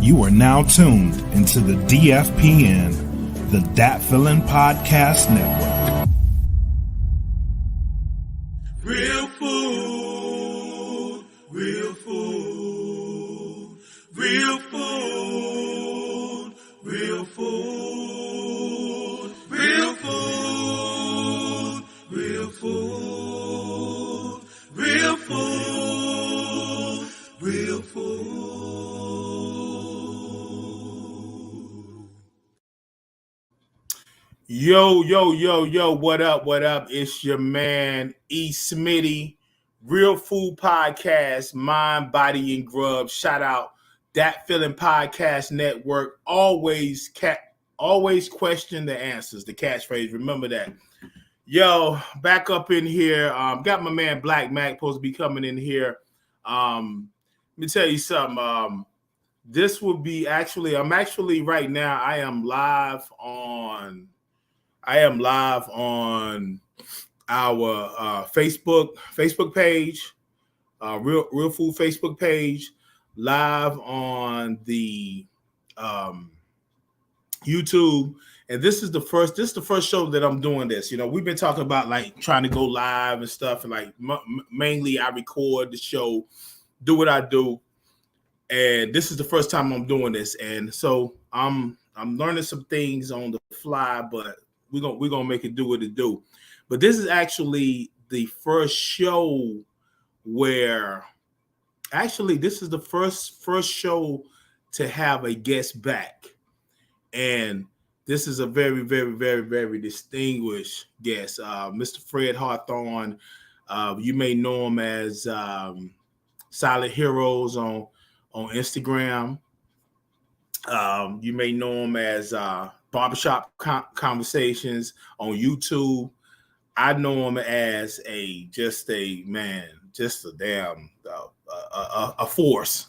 You are now tuned into the DFPN, the Dat Feeling Podcast Network. Real food, real food, real food, real food, real food, real food, real food, real food. Yo, what up? It's your man, E.Smitty, Real Food Podcast, Mind, Body, and Grub. Shout out Dat Feeling Podcast Network. Always question the answers, the catchphrase. Remember that. Yo, back up in here. Got my man Blak Makk supposed to be coming in here. Let me tell you something. This will be I'm actually right now, I am live on our Facebook page, Real Food Facebook page, live on the YouTube. And this is the first show that I'm doing this. You know, we've been talking about like trying to go live and stuff, and like mainly I record the show, do what I do. And this is the first time I'm doing this. And so I'm learning some things on the fly, but we're gonna make it do what it do. But this is actually the first show where this is the first show to have a guest back. And this is a very, very, very, very distinguished guest, Mr. Fred Hawthorne. You may know him as Silent Heroes on Instagram. You may know him as Barbershop Conversations on YouTube. I know him as a force.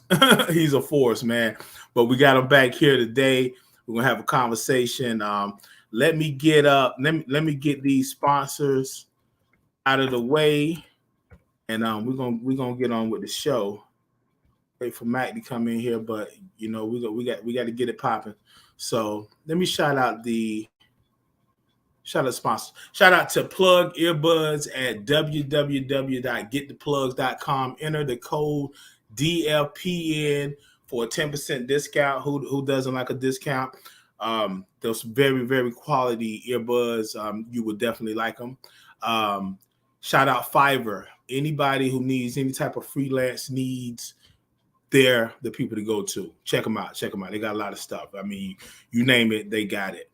He's a force, man. But we got him back here today. We're gonna have a conversation. Let me get these sponsors out of the way, and we're gonna get on with the show. Wait for Mac to come in here, but you know we got to get it popping. So let me shout out sponsors. Shout out to Plug Earbuds at www.gettheplugs.com. Enter the code DFPN for a 10% discount. Who doesn't like a discount? Those very, very quality earbuds. You would definitely like them. Shout out Fiverr. Anybody who needs any type of freelance needs, they're the people to go to. Check them out. They got a lot of stuff. I mean, you name it, they got it.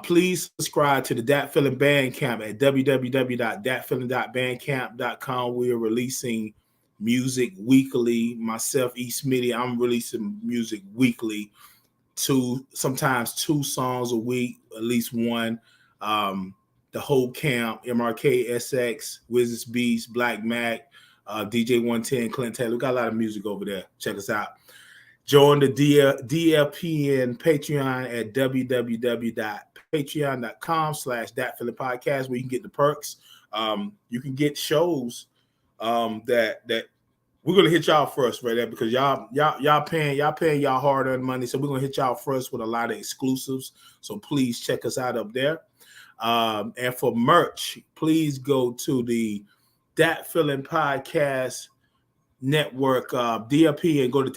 Please subscribe to the Dat Feeling Bandcamp at www.datfeeling.bandcamp.com. We are releasing music weekly. Myself, E.Smitty, I'm releasing music weekly. Sometimes two songs a week, at least one. The whole camp, MRK, SX, Wizards Beats, Blak Makk, DJ 110, Clint Taylor. We got a lot of music over there. Check us out. Join the DFPN Patreon at www.patreon.com/datfeelingpodcast, where you can get the perks. You can get shows that we're gonna hit y'all first right there, because y'all paying y'all hard-earned money. So we're gonna hit y'all first with a lot of exclusives. So please check us out up there. And for merch, please go to the Dat Feeling Podcast Network DLP and go to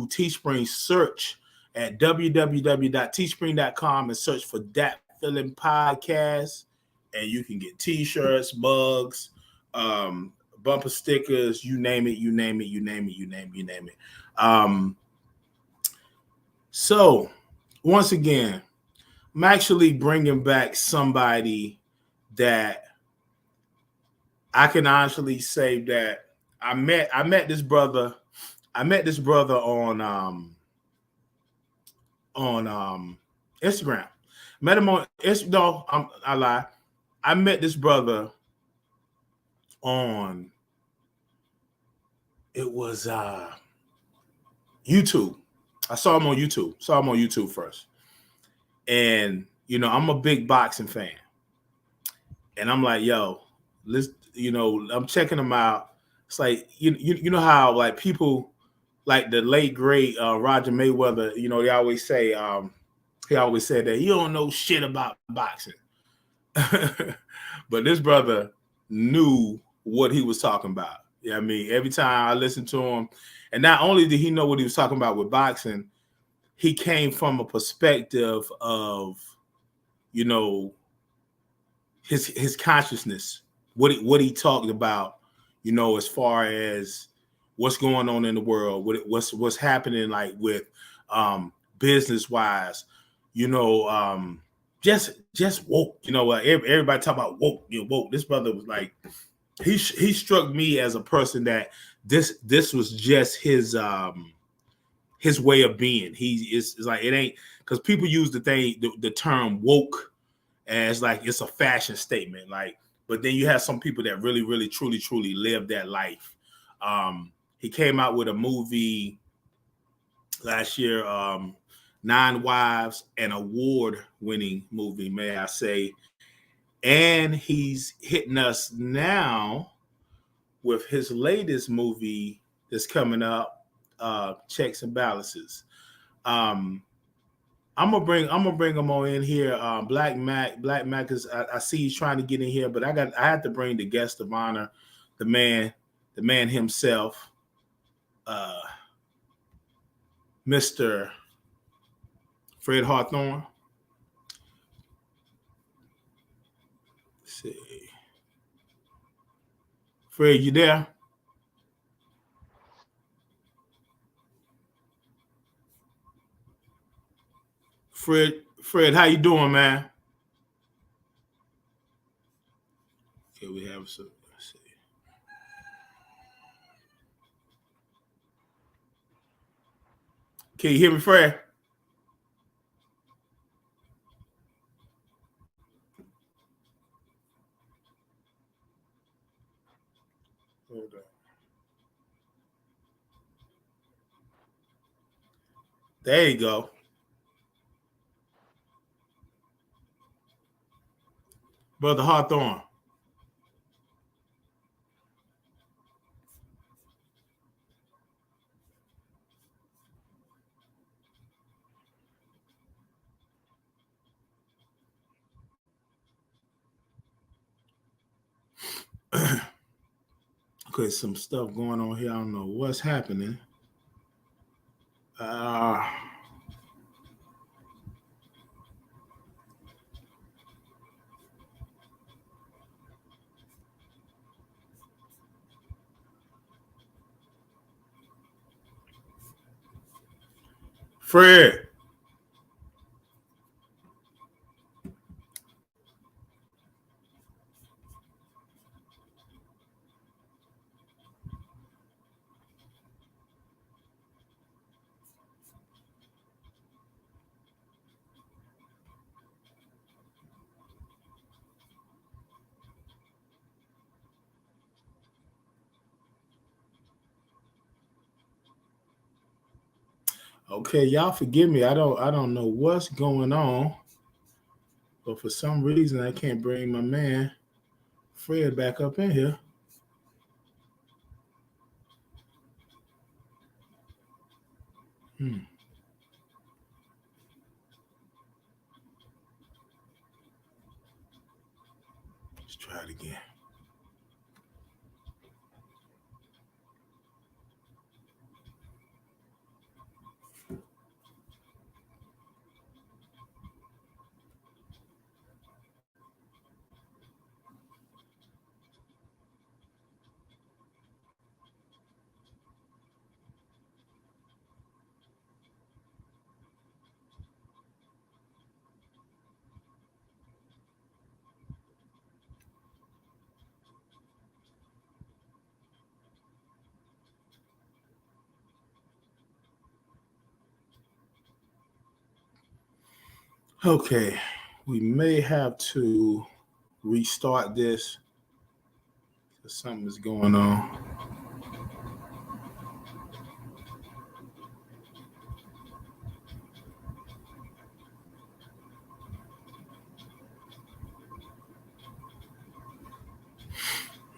Teespring. Search at www.teespring.com and search for Dat Feeling Podcast, and you can get t-shirts, mugs, bumper stickers, you name it. So once again, I'm actually bringing back somebody that I can honestly say that I met this brother on Instagram. Met him on I lie. I met this brother on YouTube. I saw him on YouTube first. And you know, I'm a big boxing fan. And I'm like, yo, I'm checking him out. It's like you know how like people like the late great Roger Mayweather. You know, they always say he always said that he don't know shit about boxing, but this brother knew what he was talking about. Yeah, I mean, every time I listened to him, and not only did he know what he was talking about with boxing, he came from a perspective of, you know, his consciousness, what he talked about, you know, as far as what's going on in the world, what's happening, like with business wise, you know, just woke, you know, everybody talk about woke, you know, woke. This brother was like, he struck me as a person that this was just his way of being. He is like, it ain't, because people use the term woke as like it's a fashion statement, like, but then you have some people that really, really, truly live that life. He came out with a movie last year, Nine Wives, an award-winning movie, may I say, and he's hitting us now with his latest movie that's coming up, Checks and Balances. I'm gonna bring him on in here. Blak Makk. Blak Makk is, I see he's trying to get in here, but I had to bring the guest of honor, the man himself, Mr. Fred Hawthorne. Let's see, Fred, you there? Fred, how you doing, man? Okay, we have some. Let's see. Can you hear me, Fred? Hold on. There you go, brother Hawthorne. Okay, some stuff going on here. I don't know what's happening. Uh, Fred. Okay, y'all forgive me. I don't know what's going on, but for some reason I can't bring my man Fred back up in here. Hmm. Let's try it again. Okay, we may have to restart this because something is going on.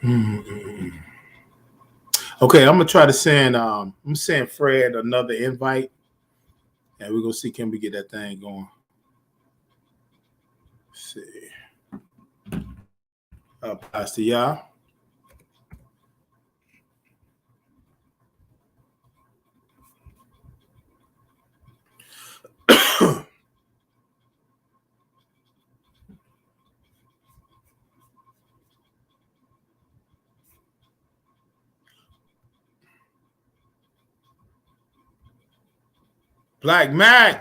Hmm. Okay, I'm gonna try to send I'm sending Fred another invite, and we're gonna see can we get that thing going. Let's see. Pastor y'all. Blak Makk.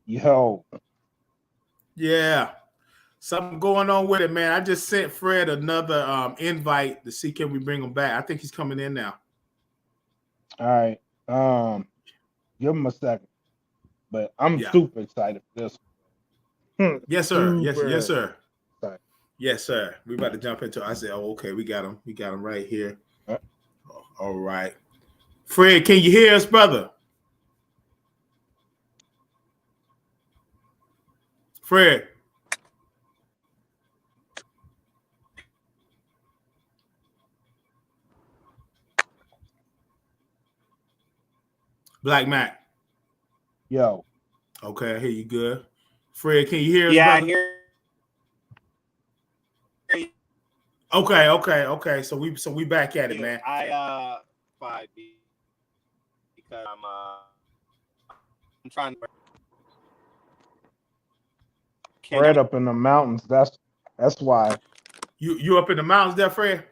Yo, Yeah. Something going on with it, man. I just sent Fred another invite to see can we bring him back. I think he's coming in now. all right. Give him a second. But I'm Yeah. super excited for this. Yes, sir. Yes, Super sir. excited. Yes, sir. We about to jump into it. I said, oh, okay, we got him. We got him right here. All right. Fred, can you hear us, brother? Fred. Blak Makk. Yo. Okay, I hear you good. Fred, can you hear us, Yeah, brother? I hear you. Okay. So we back at it, man. I fine because I'm trying to Fred up in the mountains. That's why. You up in the mountains there, Fred?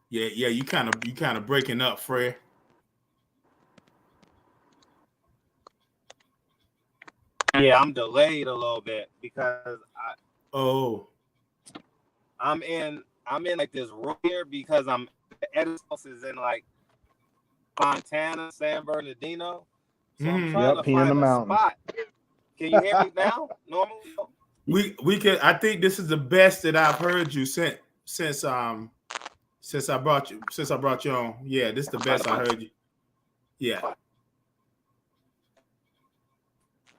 Yeah, you kind of breaking up, Fred. Yeah, I'm delayed a little bit because I'm in like this room here because the Edison house is in like Montana, San Bernardino. So I'm trying to he in the find a mountains. spot. Can you hear me now? Normally? We can. I think this is the best that I've heard you since I brought you on. Yeah, this is the best I heard you. Yeah.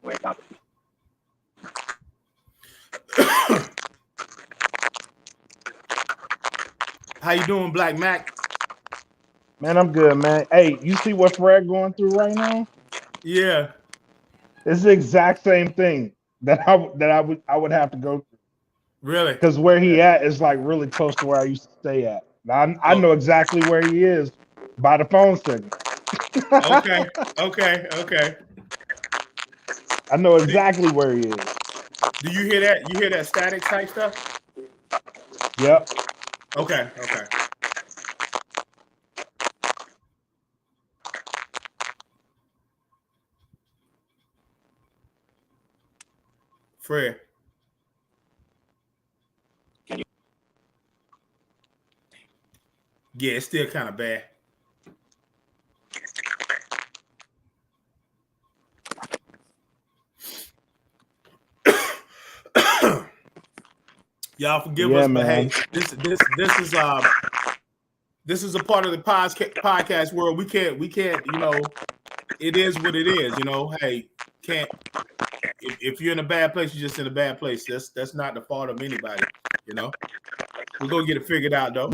Wait up. How you doing, Blak Makk? Man, I'm good, man. Hey, you see what Fred going through right now? Yeah. It's the exact same thing that I would have to go through. Really? Because where he at is like really close to where I used to stay at. Now, I know exactly where he is by the phone signal. Okay. I know exactly where he is. Do you hear that? You hear that static type stuff? Yep. Okay. Fred. Yeah, it's still kind of bad. Y'all forgive us, but hey, this is a part of the podcast world. We can't, it is what it is, Hey, if you're in a bad place, you're just in a bad place. That's not the fault of anybody, We're gonna get it figured out though.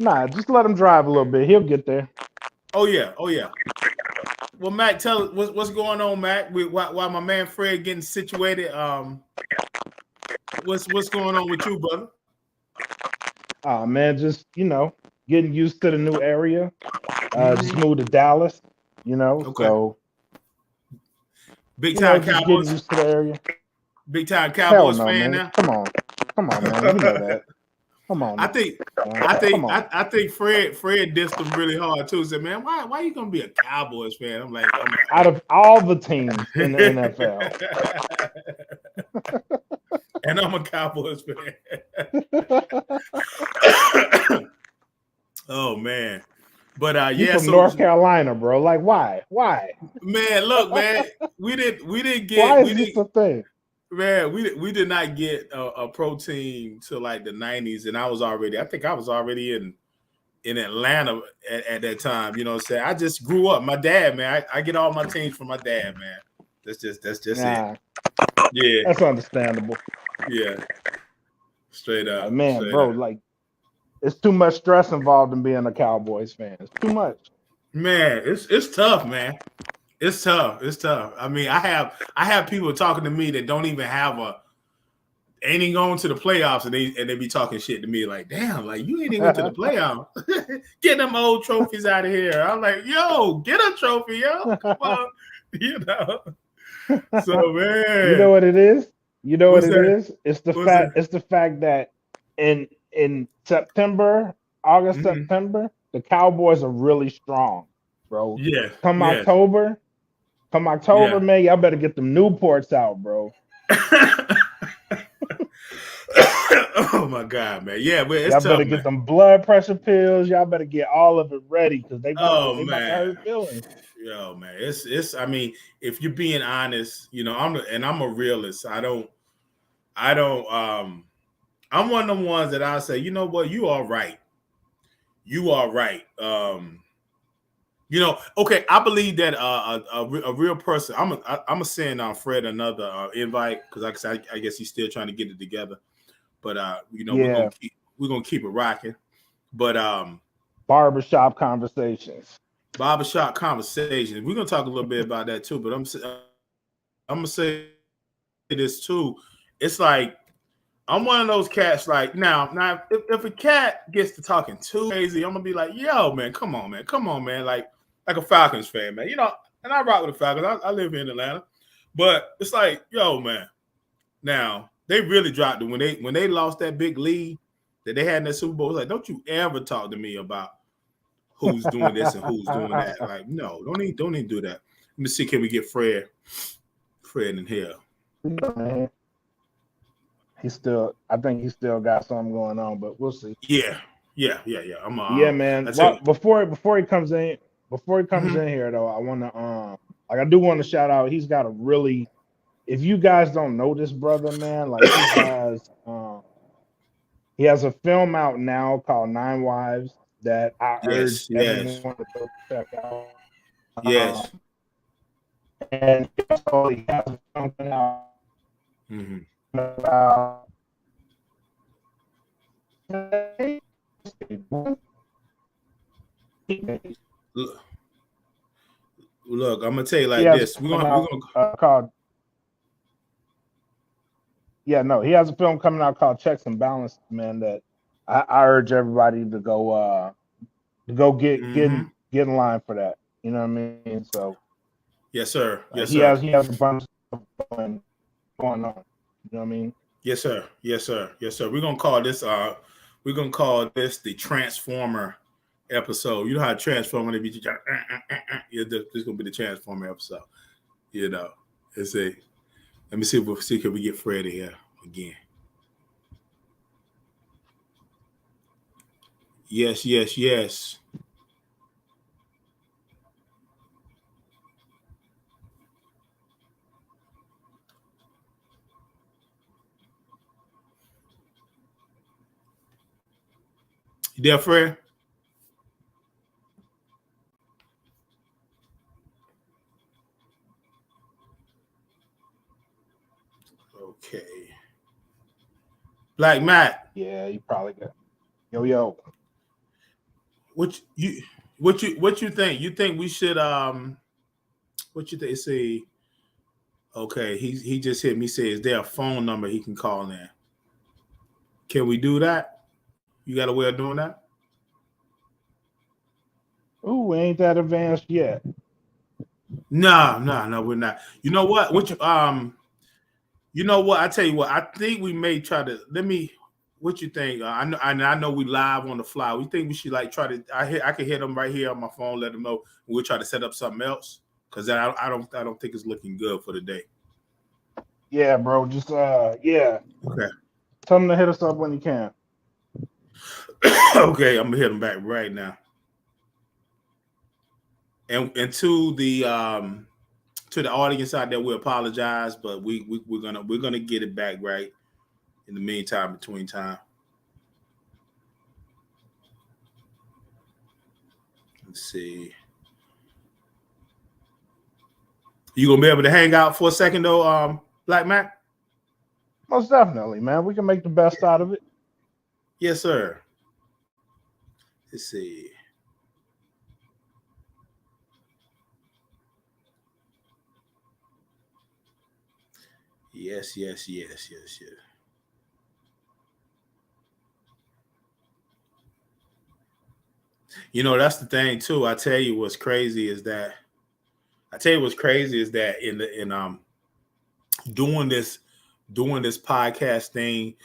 Nah, just let him drive a little bit. He'll get there. Oh yeah. Well, Mac, tell us what's going on, Mac. While my man Fred getting situated, what's going on with you, brother? Oh man, just getting used to the new area. Just moved to Dallas, Okay. So big time just Cowboys. getting used to the area. Big time Cowboys Hell no, fan man. now. Come on, man. You know that. Come on. I think Fred dissed him really hard too. Said, man, why you gonna be a Cowboys fan? I'm like, out of all the teams in the NFL. And I'm a Cowboys fan. Oh man. But you from North Carolina, bro. Like why? Man, look, man, we didn't get why is this a thing? Man, we did not get a pro team till like the 90s, and I think I was already in in Atlanta at that time. You know what I'm saying? I just grew up. My dad, man, I get all my teams from my dad, man. That's just Nah, it. Yeah, that's understandable. yeah. Straight up. Man, Straight bro, up. like it's too much stress involved in being a Cowboys fan. It's too much. Man, it's tough, man. It's tough. It's tough. I mean, I have people talking to me that don't even have ain't even going to the playoffs, and they be talking shit to me like, damn, like you ain't even went to the playoffs. Get them old trophies out of here. I'm like, yo, get a trophy, yo. Come on. You know. So man. You know what it is? You know what What's it that? is? It's the What's fact. that? It's the fact that in September, August, Mhm. September, the Cowboys are really strong, bro. Yeah. Come Yes. October, Yeah. man, y'all better get them Newports out, bro. Oh my God, man. Yeah, but it's Y'all tough, better man. get them blood pressure pills. Y'all better get all of it ready because they about Oh to man. hurt feelings. Yo, man. It's I mean, if you're being honest, you know, I'm a realist. I'm one of them ones that I say, you know what, you are right. You are right. You know, okay, I believe that a real person. I'm gonna send Fred another invite because I guess he's still trying to get it together. But you know, Yeah, we're gonna keep it rocking. But barbershop conversations. barbershop conversations. We're gonna talk a little bit about that too. But I'm gonna say this too. It's like I'm one of those cats. Like now, if a cat gets to talking too crazy, I'm gonna be like, yo, man, come on, man, like a Falcons fan, man. You know, and I rock with the Falcons. I live here in Atlanta, but it's like, yo, man. Now they really dropped it when they lost that big lead that they had in that Super Bowl. It's like, don't you ever talk to me about who's doing this and who's doing that. Like, no, don't even do that. Let me see, can we get Fred in here? I think he still got something going on, but we'll see. Yeah. Yeah, man. Before he comes in, here though, I want to I do want to shout out. He's got a really, if you guys don't know this brother, man, like he has a film out now called Nine Wives that I urge everyone to go check out. Yes. And also he has a film coming out about Look, I'm gonna tell you like this. We're gonna called. Yeah, no, he has a film coming out called Checks and Balances, man. That I urge everybody to go get in line for that. You know what I mean? So yes, sir. Yes, he sir. has a bunch of going on. You know what I mean? Yes, sir. Yes, sir. Yes, sir. We're gonna call this the Transformer episode. You know how Transformer they be this is gonna be the Transformer episode. You know, let's see. Let me see can we get Freddie here again. Yes. You there, Fred? Okay. Blak Makk. Yeah, you probably got. Yo. What you think? You think we should what you think? See, okay, he just hit me. Say, is there a phone number he can call in? Can we do that? You got a way of doing that? Ooh, ain't that advanced yet? No, we're not. You know what? You know what? I tell you what. I think we may try to. What you think? I know we live on the fly. We think we should like try to. I can hit them right here on my phone. Let them know. We'll try to set up something else because I don't think it's looking good for the day. Yeah, bro. Just yeah. Okay. Tell him to hit us up when he can. Okay, I'm gonna hit him back right now. And to the audience out there, we apologize, but we're gonna get it back right in the meantime, between time. Let's see. You gonna be able to hang out for a second though, Blak Makk? Most definitely, man. We can make the best out of it. Yes, sir. Let's see. Yes. You know, that's the thing too. I tell you what's crazy is that in doing this podcast thing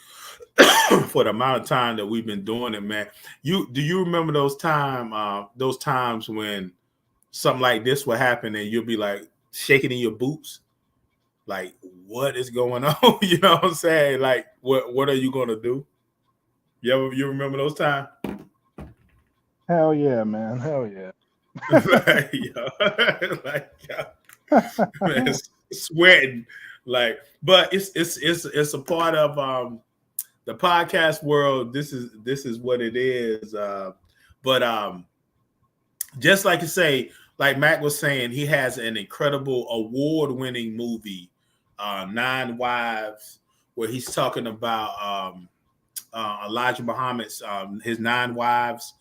for the amount of time that we've been doing it, man. Do you remember those times when something like this would happen and you'll be like shaking in your boots? Like, what is going on? You know what I'm saying? Like, what are you gonna do? You remember those times? Hell yeah, man. Hell yeah. Man, sweating. Like, but it's a part of the podcast world. This is what it is. But just like you say, like Mac was saying, he has an incredible award-winning movie, 9 Wives, where he's talking about Elijah Muhammad's his 9 wives.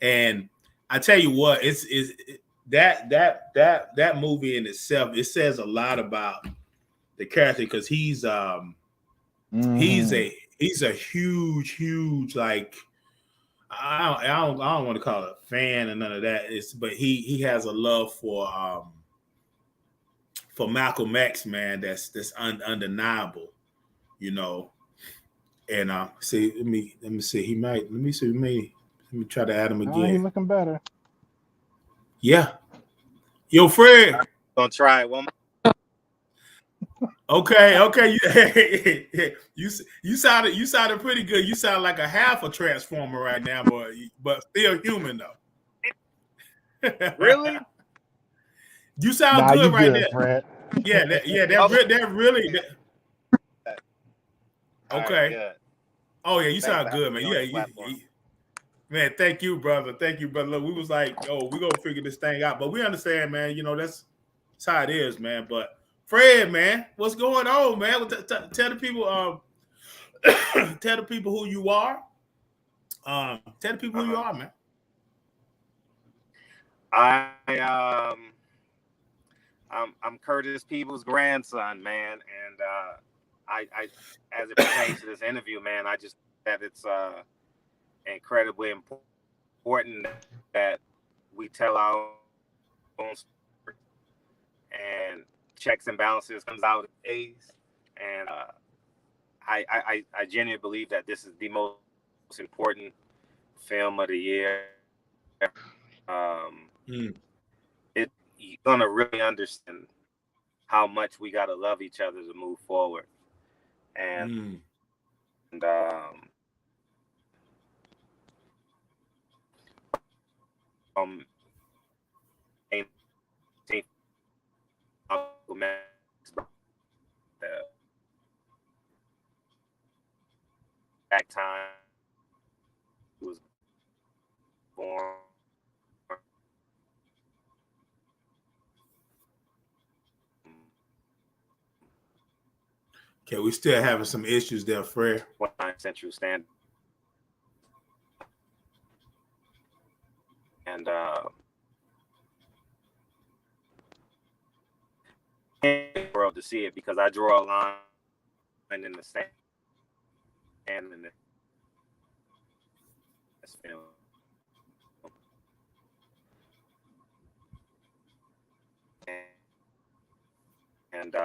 And I tell you what, that movie in itself, it says a lot about the character, because he's a huge, like, I don't want to call it a fan and none of that. But he has a love for Malcolm X, man. That's undeniable, you know. And see, let me see. Let me try to add him again. He's looking better. Yeah. Yo, Fred. Gonna try it one more. Okay. You sounded pretty good. You sound like a half a transformer right now, but still human though. Really? You sound good right there, Fred. Yeah, that really. Okay. Right, oh yeah, you sound good, man. Yeah, man. Thank you, brother. Look, we was like, oh, we're gonna figure this thing out, but we understand, man. You know, that's how it is, man. But Fred, man, what's going on, man? Tell the people, tell the people who you are. Tell the people who you are, man. I'm Curtis Peebles' grandson, man, and I as it pertains to this interview, man, I just that it's incredibly important that we tell our own story, and checks and balances comes out of A's, and I genuinely believe that this is the most important film of the year. You're gonna really understand how much we gotta love each other to move forward, and that time was born. Okay, we still having some issues there, Fred. Central Standard. And world to see it, because I draw a line in the sand and in this film. And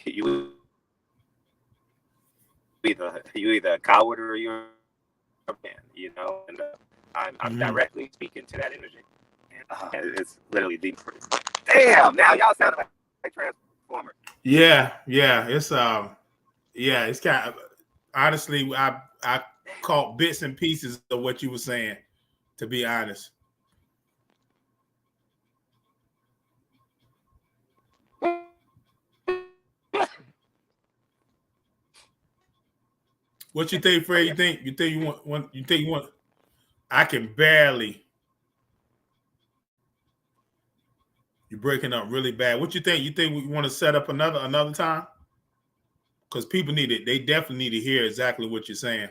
you either a coward or you're a man, you know. And I'm directly speaking to that energy. And it's literally deep. Damn! Now y'all sound like Transformers. Yeah, it's it's kind of, honestly, I caught bits and pieces of what you were saying, to be honest. What you think, Fred? You think you want? I can barely. You're breaking up really bad. What you think? You think we want to set up another time? Because people need it. They definitely need to hear exactly what you're saying.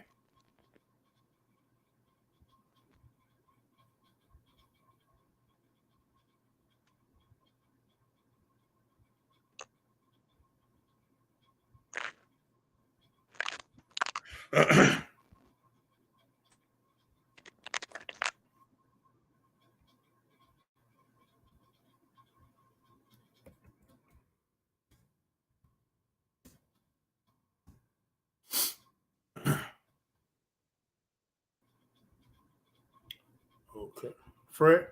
Okay, Fred.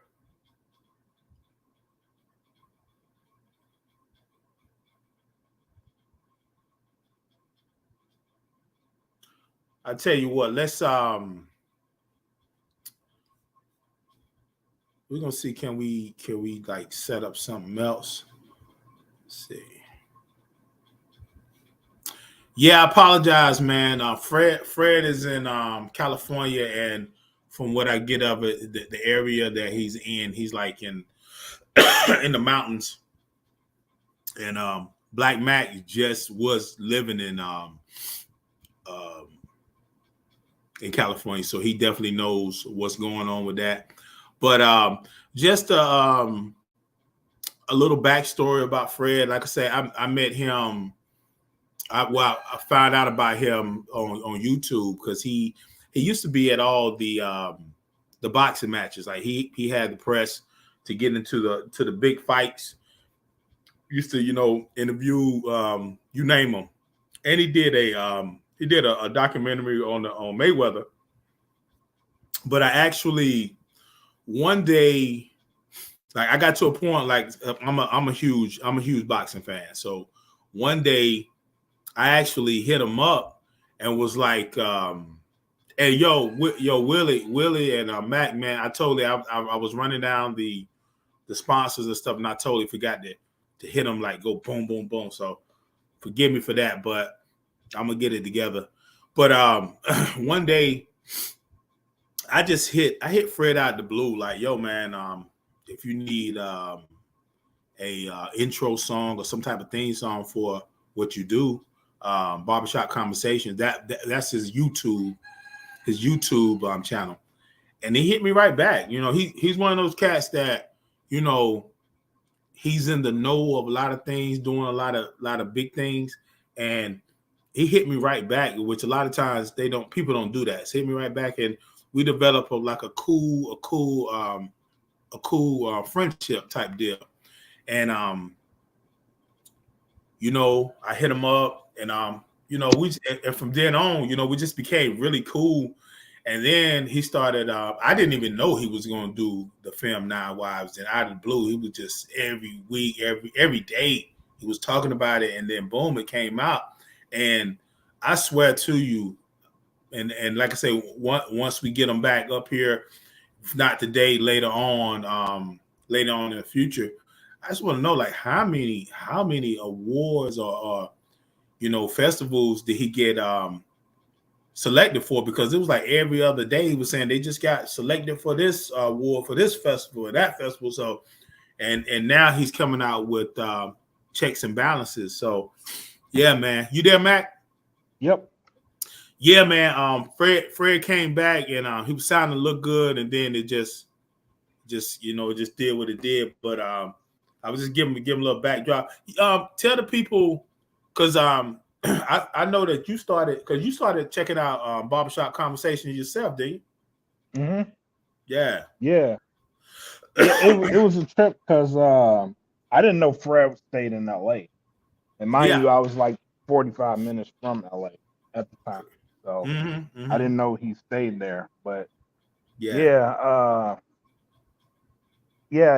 I tell you what. Let's we're gonna see. Can we like set up something else? Let's see. Yeah, I apologize, man. Fred is in California, and from what I get of it, the area that he's in, he's like in in the mountains. And Blak Makk just was living in California, so he definitely knows what's going on with that. But just a little backstory about Fred. Like I said, I met him. I found out about him on YouTube because he used to be at all the boxing matches. Like he had the press to get into the big fights. Used to interview you name him, and he did a documentary on Mayweather. But I actually one day, like I got to a point like I'm a huge boxing fan. So one day I actually hit him up and was like, "Hey, Willie and Mac, man, I was running down the sponsors and stuff, and I totally forgot to hit him like go boom, boom, boom. So forgive me for that, but I'm gonna get it together." But one day I hit Fred out the blue, like, "Yo, man, if you need a intro song or some type of theme song for what you do, Barbershop Conversations, that's his YouTube channel." And he hit me right back. He's one of those cats that, he's in the know of a lot of things, doing a lot of big things. And he hit me right back, which a lot of times people don't do that. So he hit me right back, and we developed a cool friendship type deal. And I hit him up, and and from then on, we just became really cool. And then he started. I didn't even know he was going to do the film Nine Wives. And out of the blue, he was just every week, every day, he was talking about it. And then boom, it came out. And I swear to you, and like I say, once we get him back up here, if not today, later on in the future, I just want to know, like, how many awards or festivals did he get selected for? Because it was like every other day he was saying they just got selected for this award for this festival or that festival. So and now he's coming out with checks and balances. So yeah, man. You there, Mac? Yep. Yeah, man. Fred came back, and he was sounding to look good, and then it just did what it did. But I was just giving him a little backdrop. Tell the people, because I know that you started checking out Barbershop Conversations yourself, didn't you? Mm-hmm. Yeah. It was a trip because I didn't know Fred stayed in LA, and mind you, I was like 45 minutes from LA at the time, so I didn't know he stayed there. But yeah,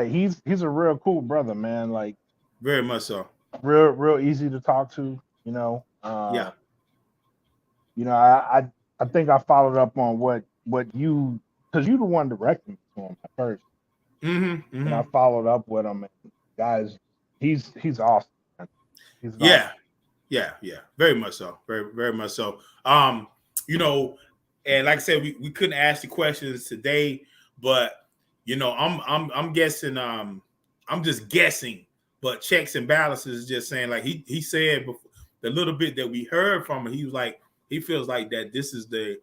he's a real cool brother, man. Like very much so. Real easy to talk to. I think I followed up on what you, because you the one directing to him at first. And I followed up with him, and guys, he's awesome. He's awesome. Yeah, very much so. Very, very much so. you know, and like I said, we couldn't ask the questions today, but you know, I'm guessing, I'm just guessing, but checks and balances is just saying, like he said before, the little bit that we heard from him, he was like, he feels like that this is the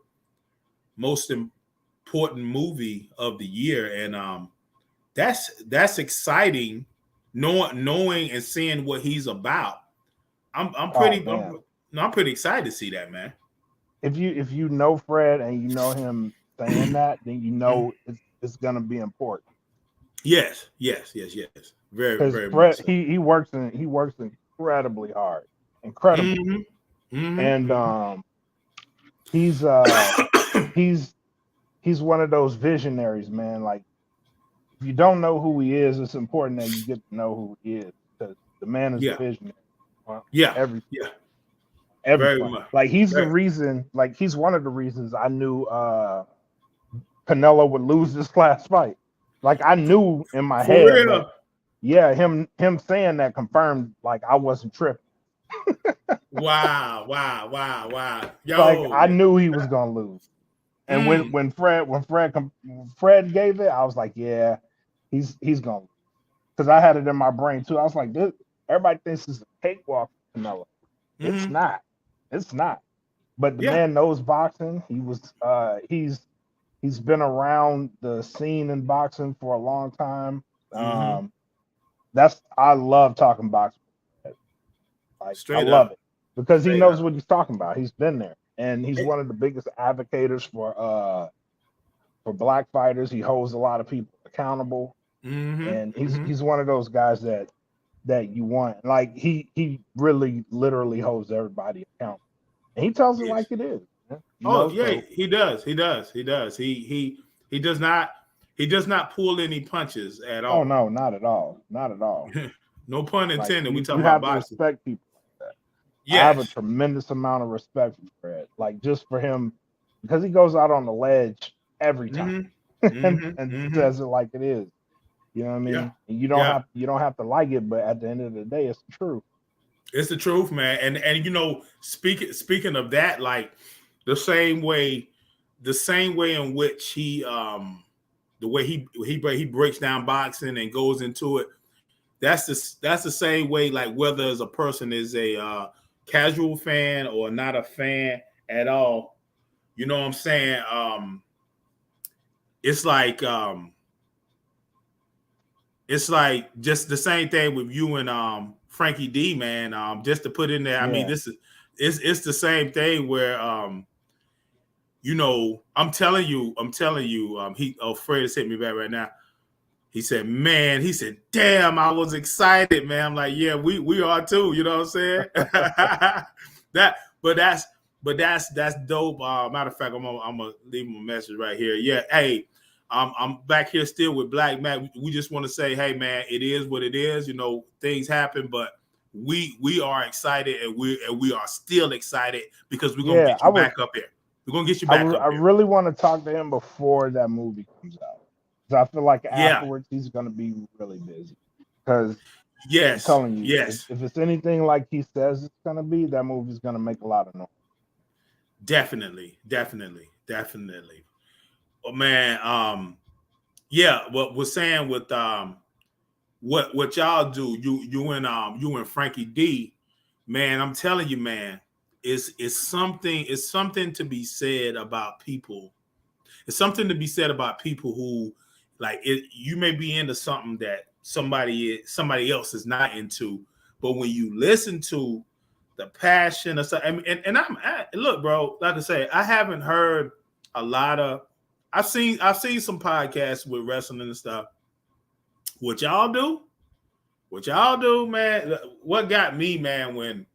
most important movie of the year, and that's exciting, knowing and seeing what he's about. I'm pretty excited to see that, man. If you know Fred and you know him saying that, then you know it's gonna be important. Yes. Very Fred, much so. he works incredibly hard, incredibly, and he's one of those visionaries, man. Like, if you don't know who he is, it's important that you get to know who he is, because the man is a visionary. Everything. Like, he's the reason. Like, he's one of the reasons I knew Canelo would lose this last fight. Like, I knew in my head. Yeah, him saying that confirmed, like, I wasn't tripping. Wow. Yo, like, I knew he was gonna lose. And when Fred gave it, I was like, yeah, he's gonna lose. Because I had it in my brain too. I was like, everybody thinks it's a cakewalk for Canelo. It's not. But the man knows boxing. He was he's been around the scene in boxing for a long time. I love talking boxing. Like, I love it because he knows what he's talking about. He's been there, and he's one of the biggest advocates for black fighters. He holds a lot of people accountable, and he's one of those guys that you want. Like, he really literally holds everybody accountable, and he tells it like it is. He does. He does not. He does not pull any punches at all. Oh no, not at all. No pun intended. Like, we talk about boxing. Respect people like that. Yes. I have a tremendous amount of respect for Fred. Like, just for him, because he goes out on the ledge every time and says it like it is. You know what I mean? Yeah. And you don't have to like it, but at the end of the day, it's the truth. It's the truth, man. And you know, speaking of that, like the same way in which he the way he breaks down boxing and goes into it, that's the same way, like, whether as a person is a casual fan or not a fan at all, you know what I'm saying? It's like just the same thing with you and Frankie D, man. Just to put in there, I mean, it's the same thing where you know, I'm telling you, Fred has hit me back right now. He said, damn, I was excited, man. I'm like, yeah, we are too, you know what I'm saying? That's dope. Matter of fact, I'm gonna leave him a message right here. Yeah, hey, I'm back here still with Blak Makk. We just want to say, hey, man, it is what it is. You know, things happen, but we are excited, and we are still excited because we're gonna get you back up here. We're gonna get you back up here. I really want to talk to him before that movie comes out. I feel like afterwards he's going to be really busy. Because I'm telling you, if it's anything like he says it's going to be, that movie's going to make a lot of noise. Definitely. Oh, man, what we're saying with what y'all do, you and Frankie D, man, I'm telling you, man, it's something to be said about people. It's something to be said about people who, like, you may be into something that somebody else is not into, but when you listen to the passion of something, and look, bro, like I say, I haven't heard a lot of. I've seen some podcasts with wrestling and stuff. What y'all do, man. What got me, man, when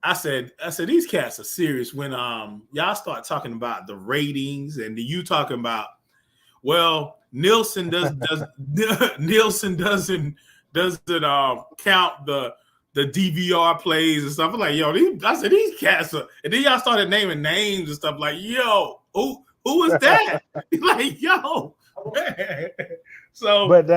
I said these cats are serious. When y'all start talking about the ratings and you talking about, well, Nielsen doesn't count the DVR plays and stuff. I'm like, yo, these cats are, and then y'all started naming names and stuff, like, yo, who is that? Like, yo. So, but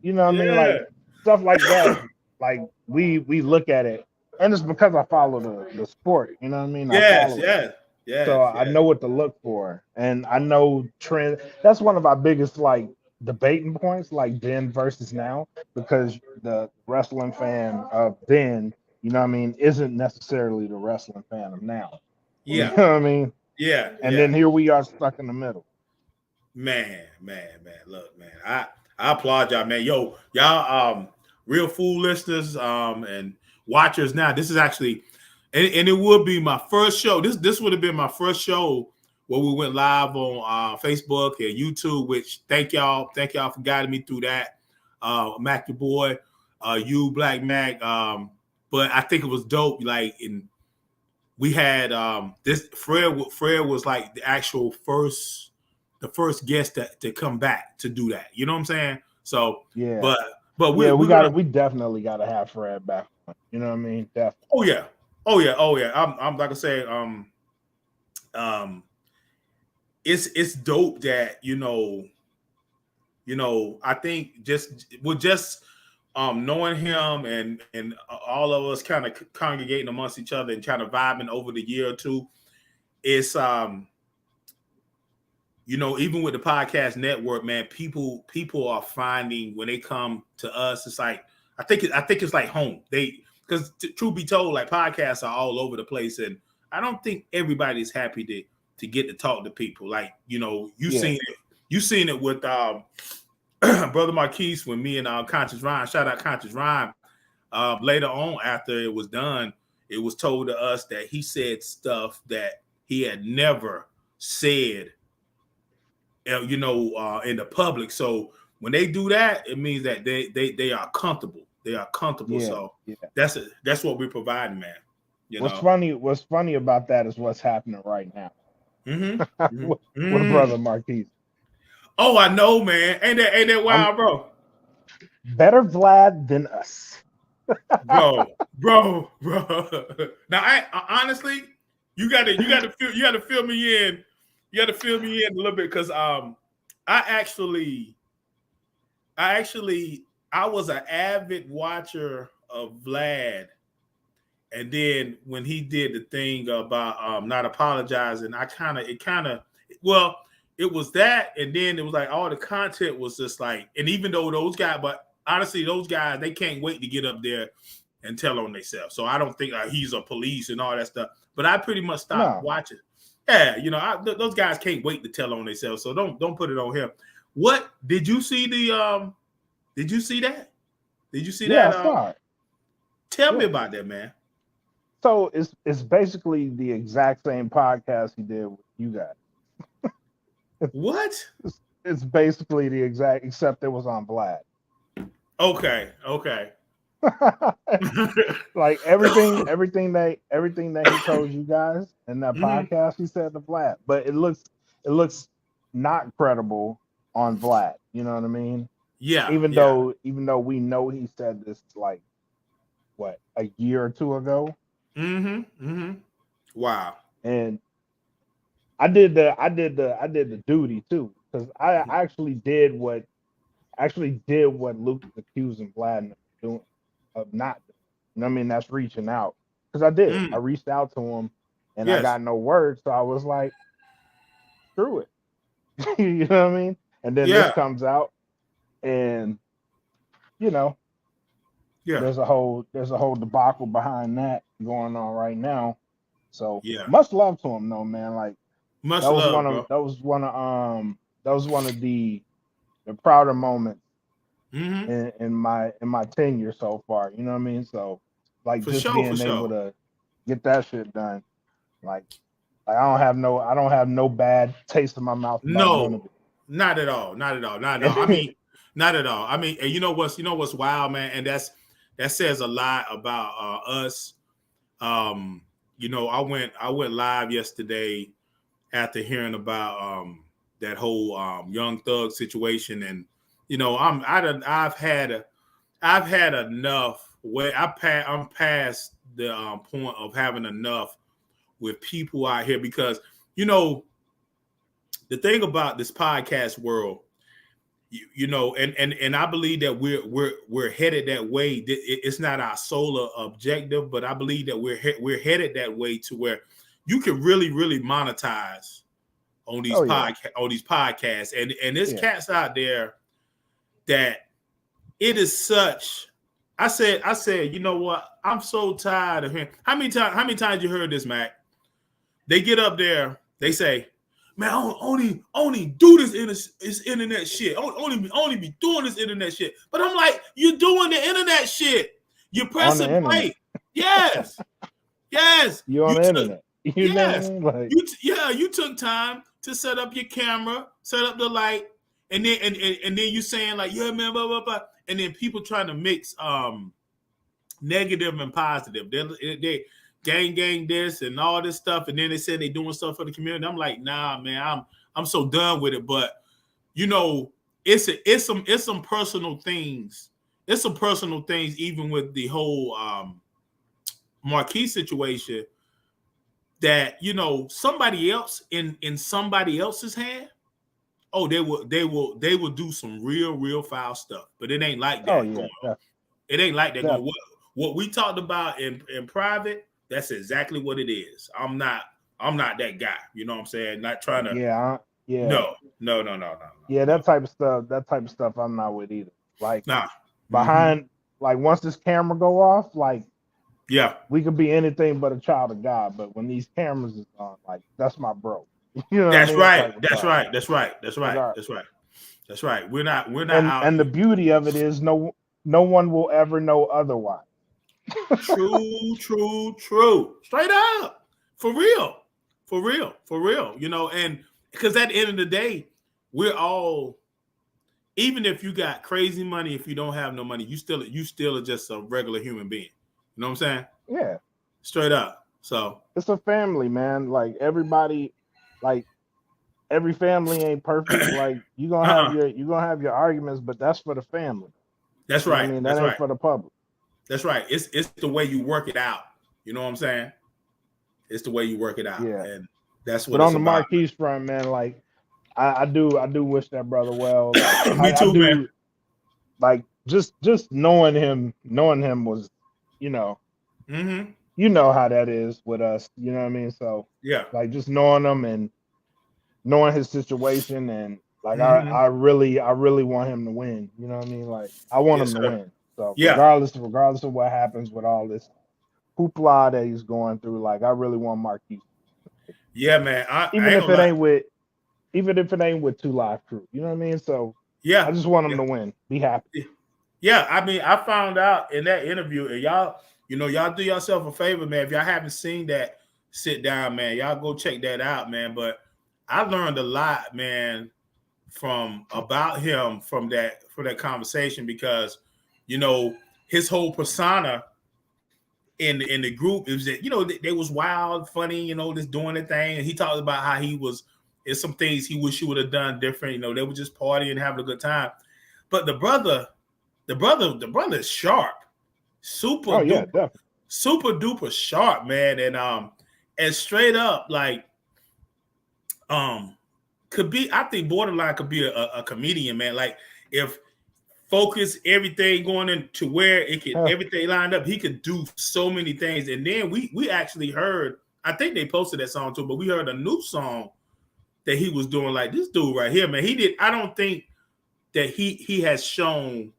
you know what I mean, like stuff like that, like we look at it, and it's because I follow the sport. You know what I mean? Yes. So I know what to look for, and I know trend. That's one of our biggest like debating points, like then versus now, because the wrestling fan of then, you know what I mean, isn't necessarily the wrestling fan of now. Yeah. You know what I mean? Yeah. And then here we are stuck in the middle. Man. Look, man, I applaud y'all, man. Yo, y'all, Real Fool listeners, and watchers now. This is actually, and it would be my first show. This would have been my first show where we went live on Facebook and YouTube. Which thank y'all for guiding me through that. Mac, your boy, you Blak Makk. But I think it was dope. Like we had this Fred was like the actual first guest to come back to do that. You know what I'm saying? So yeah, but we definitely gotta have Fred back. You know what I mean? Definitely. Oh yeah. I'm like I say, it's dope that you know I think just knowing him and all of us kind of congregating amongst each other and kind of vibing over the year or two, it's even with the podcast network, man, people are finding when they come to us, it's like I think it's like home. Because truth be told, like podcasts are all over the place, and I don't think everybody's happy to get to talk to people. Like seen it with Brother Marquise when me and Conscious Rhyme, shout out Conscious Rhyme. Later on, after it was done, it was told to us that he said stuff that he had never said, in the public. So when they do that, it means that they are comfortable. They are comfortable. So that's what we're providing, man. What's funny about that is what's happening right now. With Brother Marquise. Oh, I know, man. Ain't that wild, bro? Better Vlad than us. bro. Now, I honestly, you gotta fill me in. You gotta fill me in a little bit because I was an avid watcher of Vlad, and then when he did the thing about not apologizing, it was that, and then it was like all the content was just like, and even though those guys, but honestly, those guys, they can't wait to get up there and tell on themselves. So I don't think he's a police and all that stuff. But I pretty much stopped watching. Yeah, those guys can't wait to tell on themselves. So don't put it on him. What did you see Did you see that? Yeah, I saw it. Tell me about that, man. So it's basically the exact same podcast he did with you guys. What? It's basically the exact, except it was on Vlad. Okay. Like everything that he told you guys in that podcast, he said to Vlad, but it looks not credible on Vlad. You know what I mean? Yeah. Even though we know he said this like what, a year or two ago. Wow. And I did the duty too, because I actually did what Luke is accusing Vlad of doing, of not doing. You know what I mean? That's reaching out. Because I did. I reached out to him and I got no word. So I was like, screw it. You know what I mean? And then this comes out and there's a whole debacle behind that going on right now. So much love to him though, man. Like much love, bro. That was one of the prouder moments in my tenure so far. You know what I mean? So like being able to get that shit done, like I don't have no bad taste in my mouth. No, not at all. I mean, not at all. I mean, and you know what's wild, man, and that says a lot about us. I went live yesterday after hearing about that whole Young Thug situation, and I've had enough. I'm past the point of having enough with people out here, because the thing about this podcast world, and I believe that we're headed that way. It's not our sole objective, but I believe that we're headed that way to where you can really monetize on these podcasts, and there's cats out there that it is such. I said, you know what? I'm so tired of him. How many times you heard this, Mac? They get up there, they say, man, only do this internet shit. Only be doing this internet shit. But I'm like, you're doing the internet shit. You're pressing play. Yes. You're on the internet. You know what I mean? You took time to set up your camera, set up the light, and then you saying like, yeah, man, blah, blah, blah. And then people trying to mix negative and positive. They gang this and all this stuff, and then they said they doing stuff for the community. I'm like, nah, man, I'm so done with it. But you know, it's some personal things. It's some personal things, even with the whole Marquis situation. That, you know, somebody else in somebody else's hand, they will do some real foul stuff. But it ain't like that going on. It ain't like that going. What we talked about in private, that's exactly what it is. I'm not that guy. You know what I'm saying? Not trying to. Yeah. No. Yeah, that type of stuff I'm not with either. Like, behind, like once this camera go off, like. Yeah, we could be anything but a child of God, but when these cameras is on, like, that's my bro. You know that's right. Like, that's right. We're not out. And the beauty of it is no one will ever know otherwise. True. Straight up. For real. You know, and because at the end of the day, we're all, even if you got crazy money, if you don't have no money, you still are just a regular human being. You know what I'm saying? Yeah. Straight up. So it's a family, man. Like everybody, like every family ain't perfect. Like you're gonna have your arguments, but that's for the family. That's right. I mean, that ain't for the public. That's right. It's the way you work it out. You know what I'm saying? It's the way you work it out. Yeah. And that's what but it's on the about. Marquis front, man, like I do wish that brother well. Like, Me too, man. Like just knowing him was, you know, you know how that is with us, you know what I mean? So yeah, like just knowing him and knowing his situation, and like I really want him to win. You know what I mean? Like I want him to win. So regardless of what happens with all this hoopla that he's going through, like I really want Marquis. Yeah, man. Even if it ain't with Two Live Crew, you know what I mean? So yeah, I just want him to win. Be happy. Yeah, I mean, I found out in that interview, and y'all do yourself a favor, man. If y'all haven't seen that, sit down, man. Y'all go check that out, man. But I learned a lot, man, about him from that conversation, because, you know, his whole persona in the group is that, you know, they was wild, funny, you know, just doing the thing. And he talked about how there's some things he wish he would have done different. You know, they were just partying and having a good time. But the brother is sharp, super duper sharp, man, and straight up, like, could be, I think borderline could be a comedian, man. Like if focus everything going into where it could everything lined up, he could do so many things. And then we actually heard, I think they posted that song too, but we heard a new song that he was doing. Like this dude right here, man. I don't think that he has shown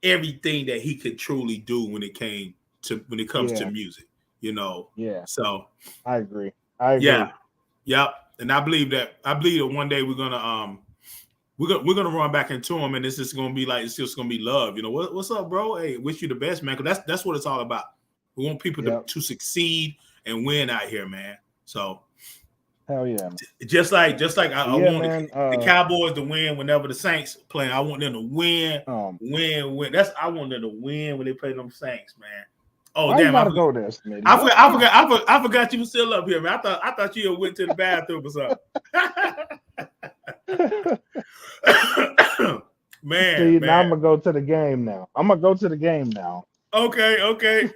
everything that he could truly do when it comes to music, you know. Yeah. So I agree. Yeah. Yep. And I believe that one day we're gonna run back into him, and it's just gonna be love. You know, what's up, bro? Hey, wish you the best, man. Because that's what it's all about. We want people to succeed and win out here, man. So hell yeah, man. Just like I want the Cowboys to win whenever the Saints play. I want them to win. Win. I want them to win when they play them Saints, man. Oh, why damn! I go there, Smitty. I forgot you were still up here, man. I thought you went to the bathroom or something. Man, see, now I'm gonna go to the game now. Okay.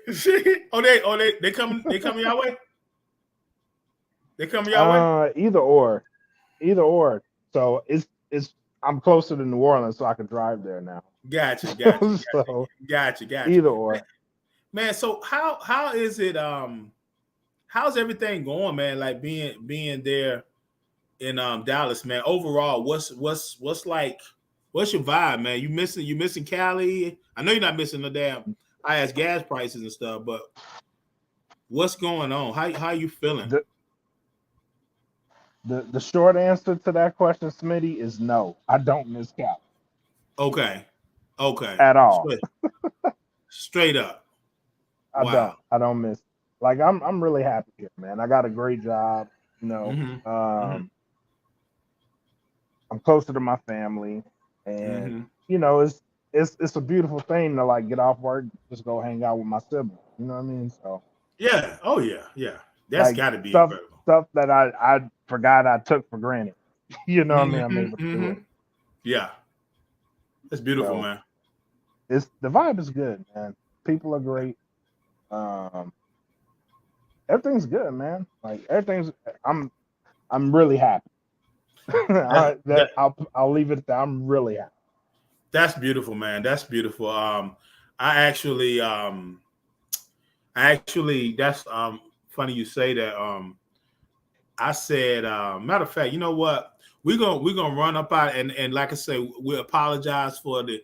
They coming your way. They coming your way. Either or. So it's I'm closer to New Orleans, so I can drive there now. Gotcha. So, gotcha. Either or. Man, so how is it how's everything going, man? Like being there in Dallas, man. Overall, what's like? What's your vibe, man? You missing Cali? I know you're not missing the damn high ass gas prices and stuff, but what's going on? How you feeling? The short answer to that question, Smitty, is no. I don't miss Cali. Okay. At all. Straight up. I don't miss. Like I'm really happy here, man. I got a great job. You know, I'm closer to my family, and you know, it's a beautiful thing to like get off work, just go hang out with my siblings. You know what I mean? So yeah, that's like, got to be stuff that I forgot I took for granted. You know what I mean? I'm able to do it. Yeah, it's beautiful, so, man. The vibe is good, man. People are great. Everything's good, man. Like I'm really happy. I'll leave it at that. I'm really happy. That's beautiful, man. That's beautiful. I actually that's funny you say that. I said, matter of fact, you know what? We're gonna run up out and like I say, we apologize for the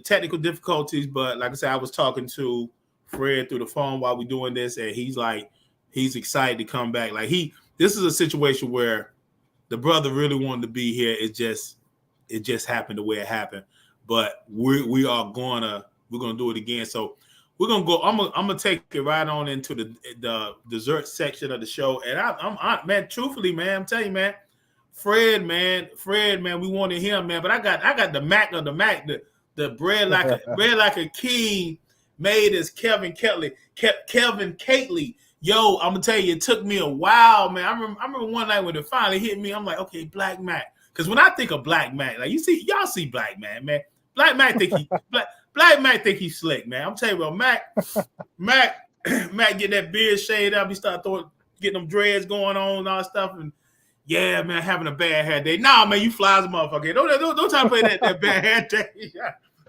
technical difficulties, but like I said, I was talking to Fred through the phone while we're doing this, and he's excited to come back. Like this is a situation where the brother really wanted to be here. It just happened the way it happened. But we're gonna do it again. So we're gonna go. I'm gonna take it right on into the dessert section of the show. And I'm man, truthfully, man, I'm telling you, man, Fred, man, we wanted him, man. But I got the Mac of the Mac, the bread like a king, made as Kevin Cately. Yo, I'm gonna tell you, it took me a while, man. I remember one night when it finally hit me. I'm like, okay, Blak Makk. Because when I think of Blak Makk, like y'all see Blak Makk, man. Blak Makk think he's slick, man. I'm telling you, bro, Mac get that beard shade up. He start getting them dreads going on and all that stuff. And yeah, man, having a bad hair day. Nah, man, you fly as a motherfucker. Don't try to play that bad hair day.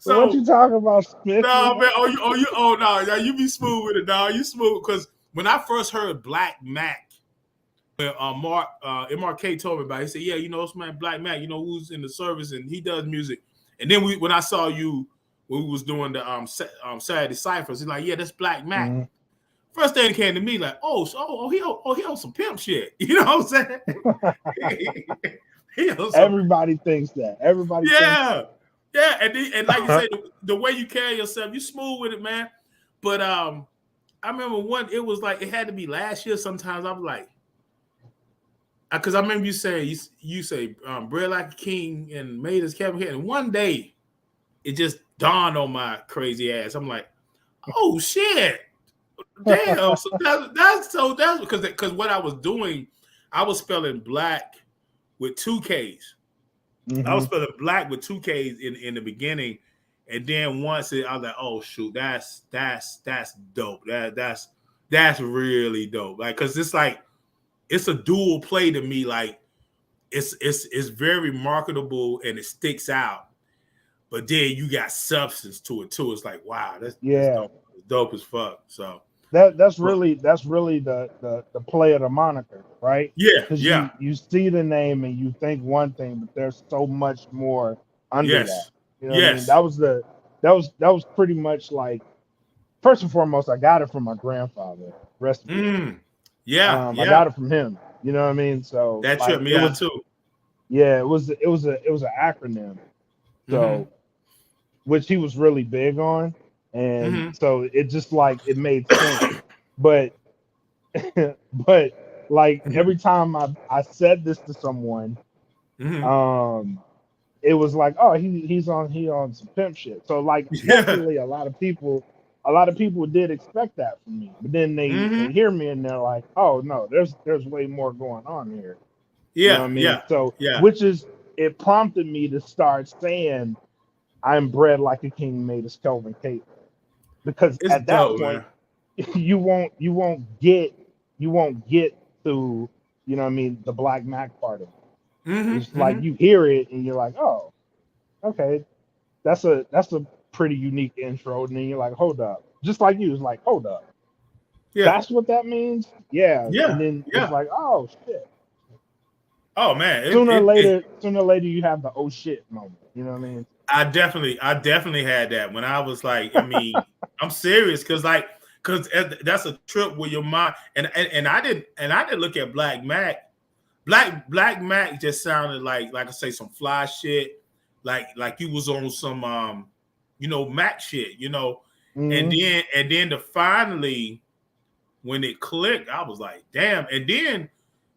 So what you talking about, Smith? No, man. No, you be smooth with it, dog. You smooth because when I first heard Blak Makk, MRK told me about it. He said, yeah, it's my Blak Makk, who's in the service and he does music. And then when I saw you when we was doing the Saturday Cyphers, he's like, yeah, that's Blak Makk. Mm-hmm. First thing that came to me, like, he on some pimp shit. You know what I'm saying? Everybody thinks that. Everybody thinks that. Yeah. And like you say, the way you carry yourself, you smooth with it, man. But I remember it was like, it had to be last year sometimes. I was like, because I remember you say bread like a king and made as Kevin Cately. And one day it just dawned on my crazy ass. I'm like, oh shit. Damn. So that's because what I was doing, I was spelling black with 2 K's. Mm-hmm. I was spelling black with 2 K's in the beginning. And then once I was like, oh shoot, that's dope. That's really dope. Like, cause it's like, it's a dual play to me. Like it's very marketable and it sticks out, but then you got substance to it too. It's like, wow, that's dope as fuck. So that's really the play of the moniker, right? Yeah, because you see the name and you think one thing, but there's so much more under that. You know what I mean? That was pretty much like, first and foremost, I got it from my grandfather. Rest in peace. I got it from him. You know what I mean? So that tripped me out too. Yeah, it was an acronym. So which he was really big on. And so it just like it made sense. but like every time I said this to someone, it was like, oh, he's on some pimp shit. So like definitely a lot of people did expect that from me, but then they hear me and they're like, "Oh no, there's way more going on here." Yeah, you know what I mean? So, which is it prompted me to start saying, "I'm bred like a king, made as Kelvin Kate," because at that point, you won't get through, you know what I mean, the Blak Makk part of it. It's like you hear it and you're like, "Oh, okay, that's a pretty unique intro," and then you're like, hold up, just like you was like, hold up, That's what that means. Yeah. And then it's like, oh shit. Oh man. Sooner or later, you have the oh shit moment. You know what I mean? I definitely had that when I was like, I mean, I'm serious because that's a trip with your mind. And I didn't look at Blak Makk. Blak Makk just sounded like I say, some fly shit, like he was on some Mac shit, and then finally when it clicked, I was like, damn. And then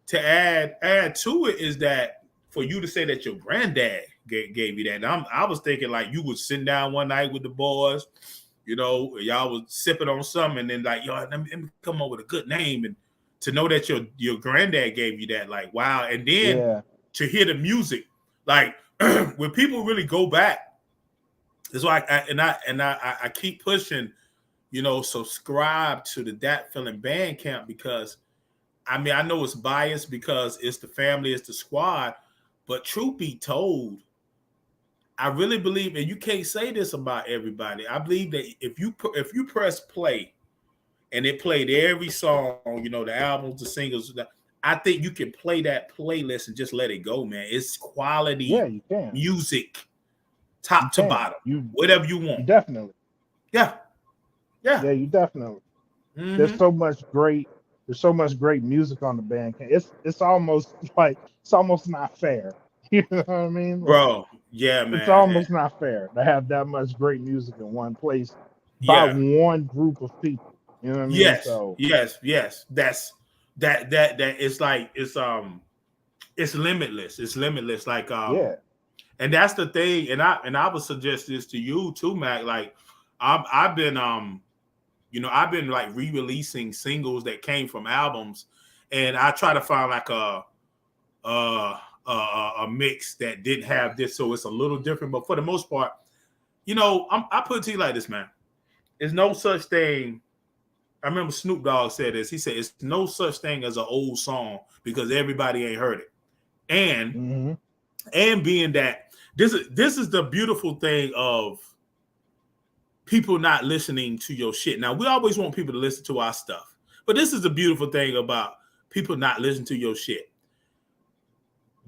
to add to it is that for you to say that your granddad gave you that, and I was thinking like you was sitting down one night with the boys, y'all was sipping on something, and then like, yo, let me come up with a good name, and to know that your granddad gave you that, like, wow. And then to hear the music, like when people really go back, it's like I keep pushing, subscribe to the Dat Feeling Bandcamp, because I mean, I know it's biased because it's the family, it's the squad, but truth be told, I really believe, and you can't say this about everybody, I believe that if you press play and it played every song, the albums, the singles, I think you can play that playlist and just let it go, man. It's quality music, top to bottom, whatever you want. Definitely. Yeah, you definitely. Mm-hmm. There's so much great music on the Bandcamp. It's almost not fair. You know what I mean? Like, bro, yeah, man. It's almost not fair to have that much great music in one place by one group of people. You know what I mean? Yes, so, yes. That's that it's like it's limitless. It's limitless. Like and that's the thing. And I would suggest this to you too, Mac. Like I've been I've been like re-releasing singles that came from albums, and I try to find like a mix that didn't have this, so it's a little different. But for the most part, I put it to you like this, man. There's no such thing. I remember Snoop Dogg said this. He said, "It's no such thing as an old song because everybody ain't heard it." And and being that this is the beautiful thing of people not listening to your shit. Now, we always want people to listen to our stuff, but this is the beautiful thing about people not listening to your shit.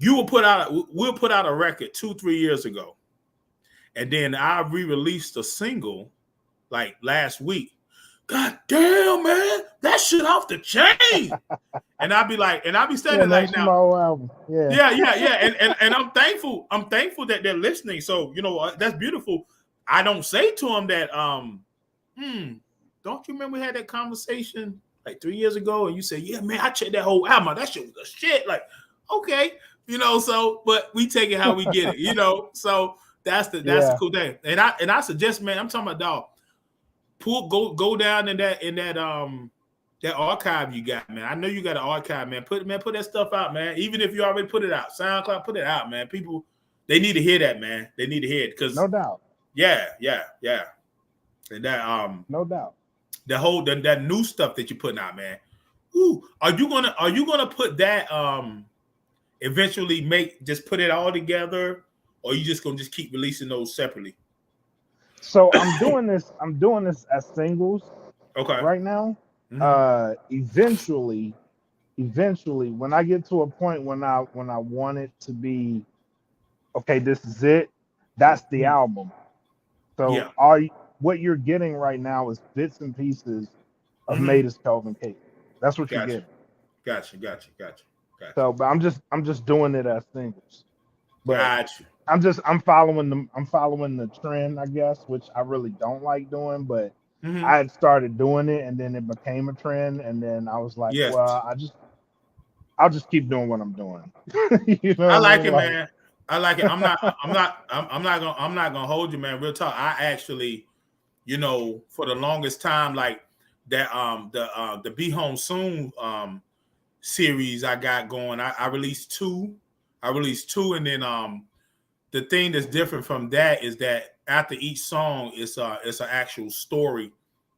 We'll put out a record 2-3 years ago, and then I re-released a single like last week. God damn, man, that shit off the chain. And I'll be standing like now. And I'm thankful. I'm thankful that they're listening. So that's beautiful. I don't say to them that don't you remember we had that conversation like 3 years ago, and you said, yeah, man, I checked that whole album out. That shit was the shit. Like, okay, so but we take it how we get it, So that's the cool thing. And I suggest, man, I'm talking about, dog, go down in that archive you got, man. I know you got an archive, man. Put that stuff out, man. Even if you already put it out, SoundCloud, put it out, man. People, they need to hear that, man. They need to hear it, because no doubt. Yeah. And that no doubt. That new stuff that you're putting out, man. Ooh, are you gonna put that eventually just put it all together, or are you just gonna keep releasing those separately? So I'm doing this as singles. Okay. Right now. Eventually, when I get to a point when I want it to be, okay, this is it, that's the album. So what you're getting right now is bits and pieces of Made as Kelvin Cake. That's what you're getting. Gotcha. So, but I'm just doing it as singles. But gotcha. I'm following the trend, I guess, which I really don't like doing, but I had started doing it, and then it became a trend, and then I was like, well, I'll just keep doing what I'm doing. I like it, man. I like it. I'm not gonna hold you, man. Real talk. I actually, for the longest time, like that, the Be Home Soon series I got going. I released two, and then the thing that's different from that is that after each song, it's an actual story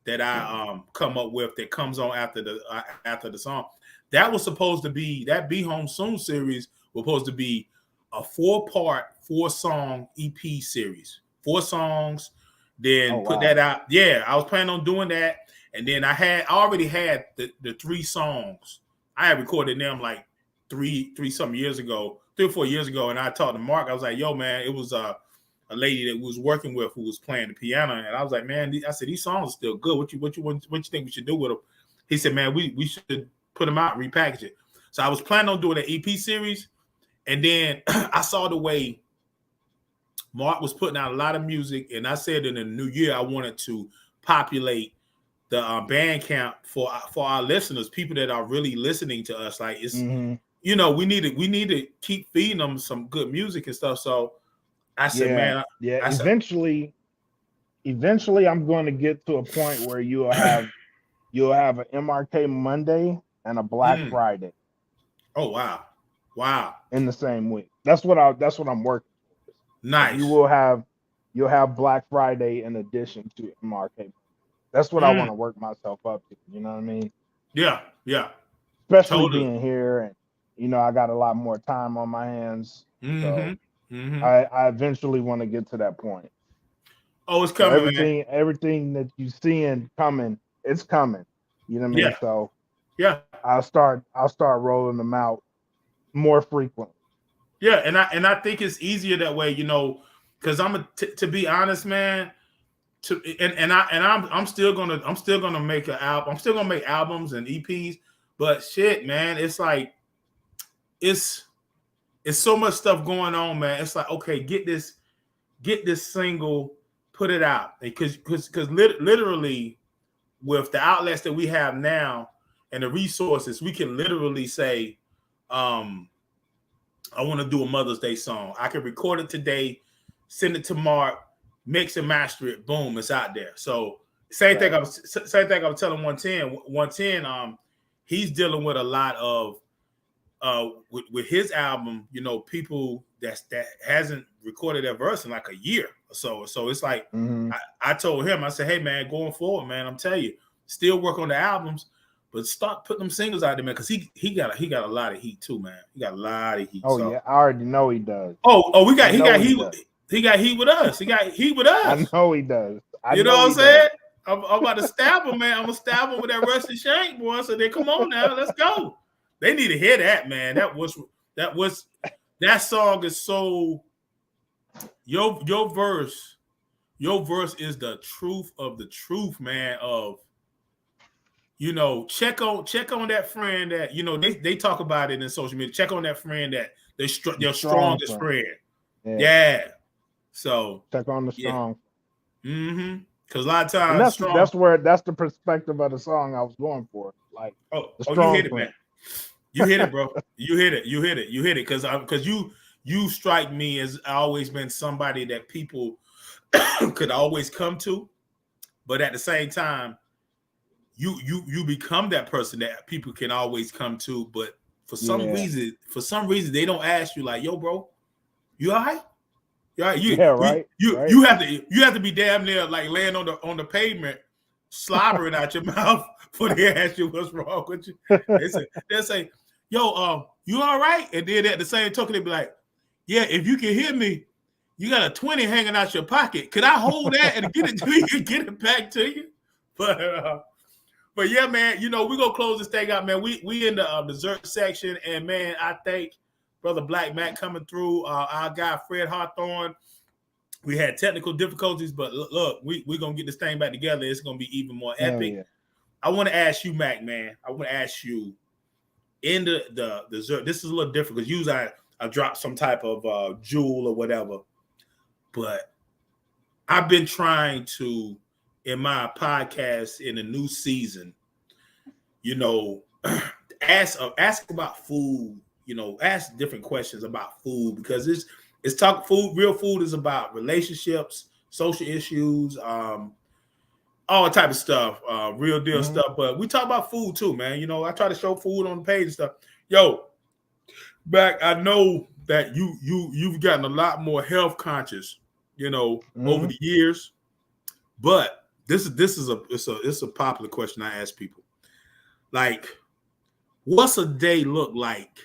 that I come up with that comes on after the song. That was supposed to be, that Be Home Soon series was supposed to be a 4-part, 4-song EP series. 4 songs, then put that out. Yeah, I was planning on doing that. And then I already had the 3 songs. I had recorded them like three some years ago, 3 or 4 years ago. And I talked to Mark. I was like, yo, man, it was a lady that we was working with who was playing the piano. And I was like, man, I said, these songs are still good. What you think we should do with them? He said, man, we should put them out, repackage it. So I was planning on doing an EP series. And then I saw the way Mark was putting out a lot of music. And I said in the new year, I wanted to populate the Bandcamp for our listeners, people that are really listening to us. Like it's, you know, we need to keep feeding them some good music and stuff. So I said, man, eventually I'm going to get to a point where you'll have an MRK Monday and a Black Friday. Oh wow! In the same week. That's what I'm working towards. Nice. You'll have Black Friday in addition to MRK. That's what I want to work myself up to. You know what I mean? Yeah. Especially being here, and you know, I got a lot more time on my hands. So I eventually want to get to that point. Oh, it's coming. So everything that you seeing coming, it's coming. You know what I mean? Yeah. So yeah, I'll start rolling them out more frequently. Yeah, and I think it's easier that way, you know, because to be honest, man. I'm still gonna make an album. I'm still gonna make albums and EPs, but shit, man, it's like it's so much stuff going on, man. It's like, okay, get this single, put it out, because literally with the outlets that we have now and the resources, we can literally say, I want to do a Mother's Day song. I can record it today, send it to Mark, mix and master it, boom, it's out there. So same thing I was telling 110. He's dealing with a lot of with his album, you know, people that hasn't recorded their verse in like a year or so. So it's like I told him, I said, hey man, going forward, man, I'm telling you, still work on the albums, but start putting them singles out there, man, because he got a lot of heat too, man. He got a lot of heat. Oh yeah, I already know he does. Oh, he got heat. He got heat with us. He got heat with us. I know he does. You know what I'm saying? I'm about to stab him, man. I'm gonna stab him with that rusty shank, boy. So they come on now, let's go. They need to hear that, man. That song is so. Your verse is the truth of the truth, man. Of, you know, check on that friend that, you know, they talk about it in social media. Check on that friend that your strongest friend. Yeah. So check on the strong. Because a lot of times that's the perspective of the song I was going for. Like, you hit it, man. You hit it, bro. You hit it. Because you strike me as always been somebody that people could always come to, but at the same time, you become that person that people can always come to. But for some reason, they don't ask you like, yo, bro, you all right? Right. You have to be damn near like laying on the pavement, slobbering out your mouth before they ask you what's wrong with you. They say, yo, you all right? And then at the same token, they be like, yeah, if you can hear me, you got a 20 hanging out your pocket. Could I hold that and get it to you and get it back to you? But yeah, man, you know, we're gonna close this thing out, man. We in the dessert section, and man, I thank Brother Blak Makk coming through. Our guy Fred Hawthorne. We had technical difficulties, but look, we're gonna get this thing back together. It's gonna be even more epic. Yeah. I want to ask you, Mac, man. I want to ask you in the dessert. This is a little different because usually I drop some type of jewel or whatever, but I've been trying to, in my podcast in the new season, you know, ask about food. You know, ask different questions about food, because it's talk food. Real food is about relationships, social issues, all type of stuff, real deal stuff. But we talk about food too, man. You know, I try to show food on the page and stuff. Yo, Back, I know that you've gotten a lot more health conscious, you know, over the years. But this is a popular question I ask people. Like, what's a day look like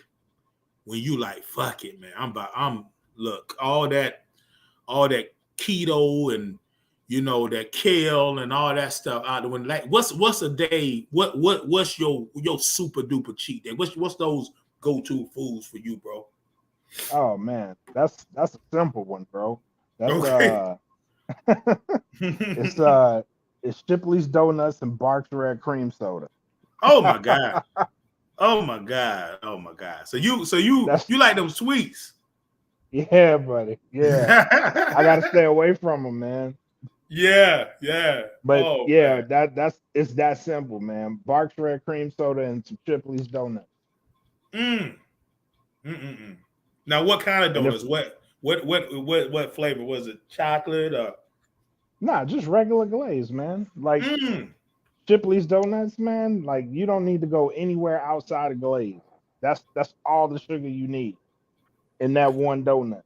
when you like, fuck it, man, I'm look, all that keto and that kale and all that stuff out the window. Like, what's a day? What's your super duper cheat day? What's those go-to foods for you, bro? Oh man, that's a simple one, bro. That's okay. It's Shipley's Donuts and Barks Red Cream Soda. Oh my god. Oh my god. Oh my god. So you like them sweets? Yeah, buddy. Yeah. I gotta stay away from them, man. Yeah. But man. it's that simple, man. Barks Red Cream Soda and some Shipley's Donuts. Now, what kind of donuts? What flavor was it? Chocolate or? Nah, just regular glaze, man. Like Shipley's Donuts, man. Like you don't need to go anywhere outside of glaze. That's all the sugar you need in that one donut.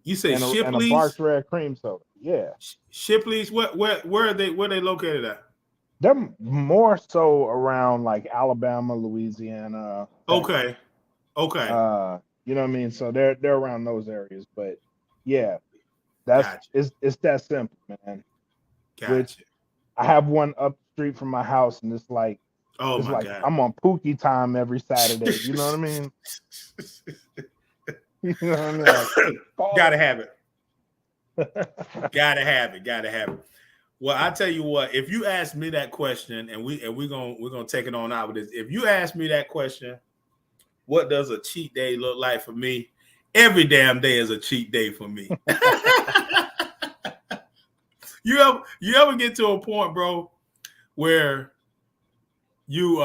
You say Shipley's and a Barks Red Cream Soda. Yeah. Shipley's. Where are they located at? They're more so around like Alabama, Louisiana. Okay. You know what I mean? So they're around those areas. But yeah, it's that simple, man. Gotcha. Which I have one up the street from my house, and it's like God. I'm on Pookie time every Saturday. You know what I mean? You know what I mean? Like, Gotta have it. Gotta have it. Well, I tell you what, if you ask me that question, and we're gonna take it on out with this. If you ask me that question, what does a cheat day look like for me? Every damn day is a cheat day for me. You ever get to a point, bro, where you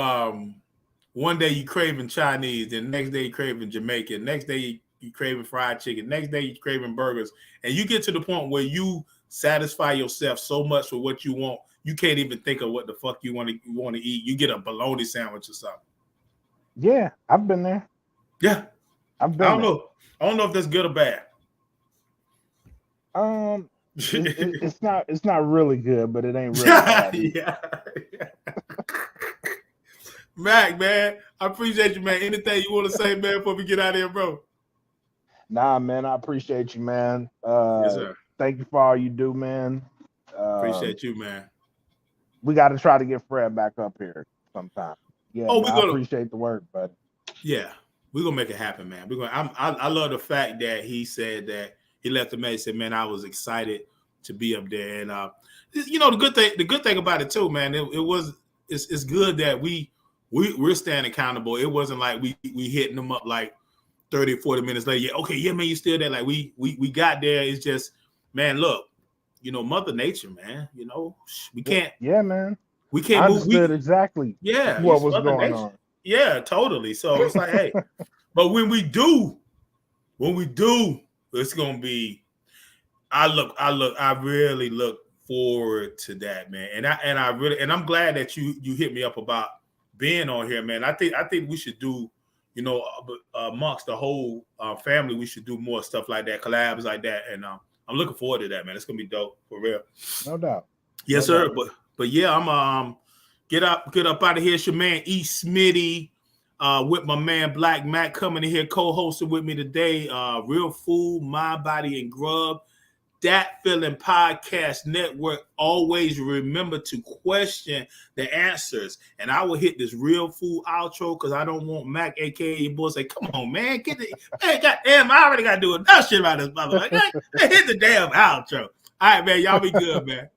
one day you craving Chinese, the next day you craving Jamaican, next day you craving fried chicken, next day you craving burgers, and you get to the point where you satisfy yourself so much for what you want, you can't even think of what the fuck you want to eat. You get a bologna sandwich or something. Yeah, I've been there. Yeah, I've been. I don't know if that's good or bad. It's not really good, but it ain't really bad. Yeah. Mac, man, I appreciate you, man. Anything you want to say, man, before we get out of here, bro? Nah, man, I appreciate you, man. Yes, sir. Thank you for all you do, man. Appreciate you, man. We got to try to get Fred back up here sometime. Yeah, I appreciate the work, but yeah, we're gonna make it happen, man. I love the fact that he said that he left the message. Said, man, I was excited to be up there, and the good thing about it too, man. It's good that we're staying accountable. It wasn't like we hitting them up like 30 or 40 minutes later. Yeah, okay, yeah, man, you still there? Like we got there. It's just, man, look, Mother Nature, man. We can't. Yeah, man. We can't I understood exactly. Yeah, what was going on. Yeah, totally. So it's like, hey, but when we do, it's gonna be. I really look forward to that, man. And I'm glad that you hit me up about being on here, man. I think we should do, amongst the whole family, we should do more stuff like that, collabs like that, and I'm looking forward to that, man. It's gonna be dope for real. No doubt. Yes, sir. But yeah, I'm get up out of here. It's your man E.Smitty with my man Blak Makk coming in here, co-hosting with me today. Real Food, My Body and Grub, That Feeling Podcast Network. Always remember to question the answers. And I will hit this Real Food outro because I don't want Mac, aka your boy, say, come on, man, get the man, goddamn, I already gotta do enough shit about this motherfucker. Hit the damn outro. All right, man. Y'all be good, man.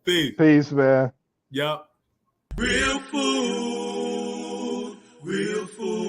Peace, man. Yup. Real food, real food.